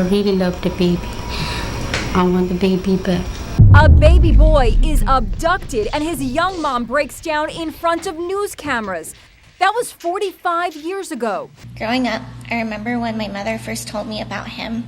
really love the baby. I want the baby back. A baby boy is abducted and his young mom breaks down in front of news cameras. That was 45 years ago. Growing up, I remember when my mother first told me about him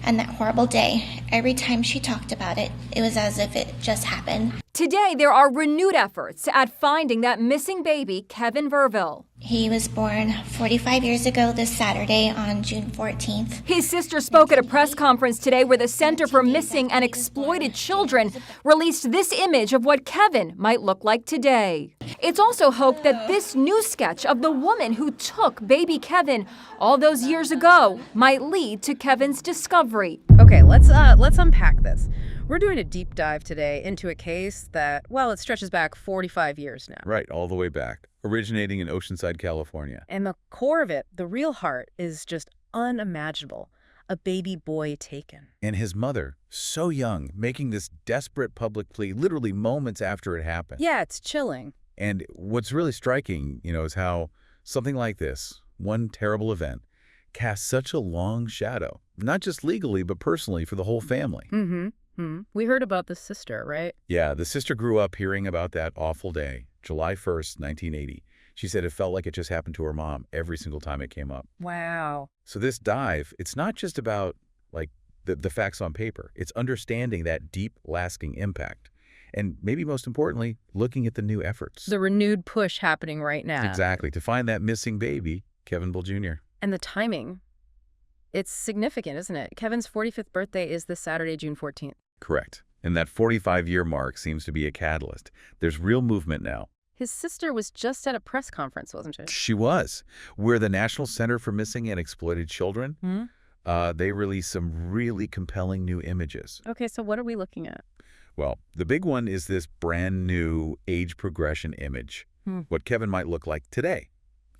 and that horrible day. Every time she talked about it, it was as if it just happened. Today, there are renewed efforts at finding that missing baby, Kevin Ville. He was born 45 years ago this Saturday on June 14th. His sister spoke at a press conference today where the Center for Missing and Exploited Children released this image of what Kevin might look like today. It's also hoped that this new sketch of the woman who took baby Kevin all those years ago might lead to Kevin's discovery. Okay, let's unpack this. We're doing a deep dive today into a case that, well, it stretches back 45 years now. Right, all the way back, originating in Oceanside, California. And the core of it, the real heart, is just unimaginable. A baby boy taken. And his mother, so young, making this desperate public plea literally moments after it happened. Yeah, it's chilling. And what's really striking, is how something like this, one terrible event, casts such a long shadow, not just legally, but personally for the whole family. We heard about the sister, right? Yeah, the sister grew up hearing about that awful day, July 1st, 1980. She said it felt like it just happened to her mom every single time it came up. Wow. So this dive, it's not just about, the facts on paper. It's understanding that deep, lasting impact. And maybe most importantly, looking at the new efforts. The renewed push happening right now. Exactly, to find that missing baby, Kevin Ville Jr. And the timing. It's significant, isn't it? Kevin's 45th birthday is this Saturday, June 14th. Correct. And that 45-year mark seems to be a catalyst. There's real movement now. His sister was just at a press conference, wasn't she? She was. Where the National Center for Missing and Exploited Children, they released some really compelling new images. Okay, so what are we looking at? Well, the big one is this brand new age progression image, what Kevin might look like today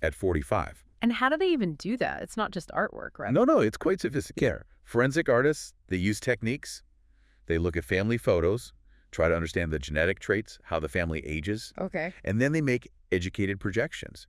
at 45. And how do they even do that? It's not just artwork, right? No, it's quite sophisticated. Forensic artists, they use techniques. They look at family photos, try to understand the genetic traits, how the family ages. Okay. And then they make educated projections,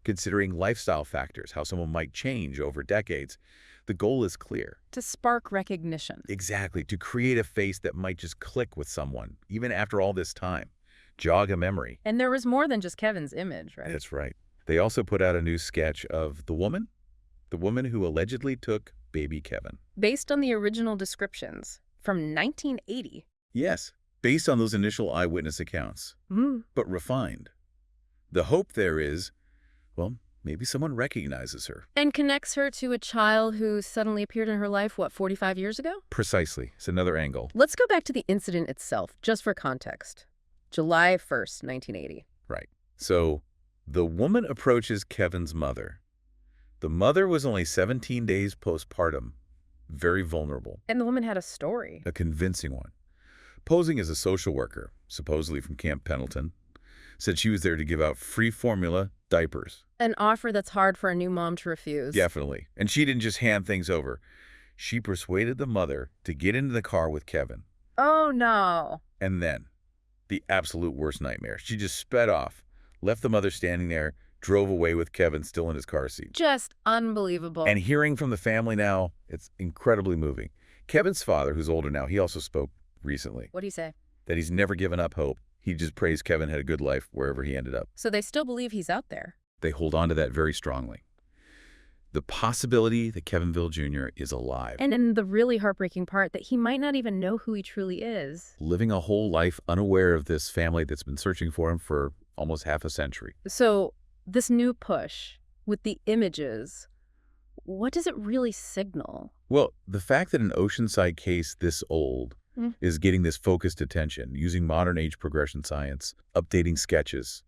considering lifestyle factors, how someone might change over decades. The goal is clear. To spark recognition. Exactly. To create a face that might just click with someone, even after all this time. Jog a memory. And there was more than just Kevin's image, right? That's right. They also put out a new sketch of the woman who allegedly took baby Kevin. Based on the original descriptions from 1980. Yes, based on those initial eyewitness accounts, but refined. The hope there is, maybe someone recognizes her. And connects her to a child who suddenly appeared in her life, 45 years ago? Precisely. It's another angle. Let's go back to the incident itself, just for context. July 1st, 1980. Right. So the woman approaches Kevin's mother. The mother was only 17 days postpartum, very vulnerable. And the woman had a story. A convincing one. Posing as a social worker, supposedly from Camp Pendleton, said she was there to give out free formula diapers. An offer that's hard for a new mom to refuse. Definitely. And she didn't just hand things over. She persuaded the mother to get into the car with Kevin. Oh, no. And then, the absolute worst nightmare. She just sped off, left the mother standing there, drove away with Kevin still in his car seat. Just unbelievable. And hearing from the family now, it's incredibly moving. Kevin's father, who's older now, he also spoke recently. What'd he say? That he's never given up hope. He just prays Kevin had a good life wherever he ended up. So they still believe he's out there. They hold on to that very strongly. The possibility that Kevin Ville Jr. is alive. And in the really heartbreaking part, that he might not even know who he truly is. Living a whole life unaware of this family that's been searching for him for almost half a century. So this new push with the images, what does it really signal? Well, the fact that an Oceanside case this old is getting this focused attention, using modern age progression science, updating sketches,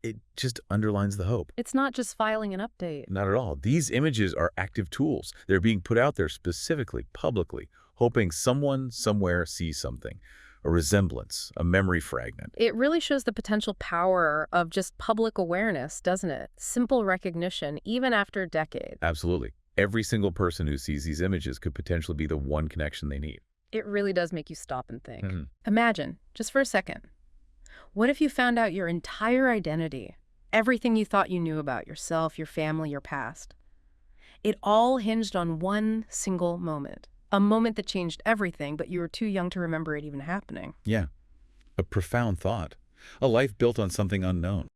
it just underlines the hope. It's not just filing an update. Not at all. These images are active tools. They're being put out there specifically, publicly, hoping someone somewhere sees something. A resemblance, a memory fragment. It really shows the potential power of just public awareness, doesn't it? Simple recognition, even after decades. Absolutely. Every single person who sees these images could potentially be the one connection they need. It really does make you stop and think. Imagine, just for a second, what if you found out your entire identity, everything you thought you knew about yourself, your family, your past, It all hinged on one single moment. A moment that changed everything, but you were too young to remember it even happening. Yeah. A profound thought. A life built on something unknown.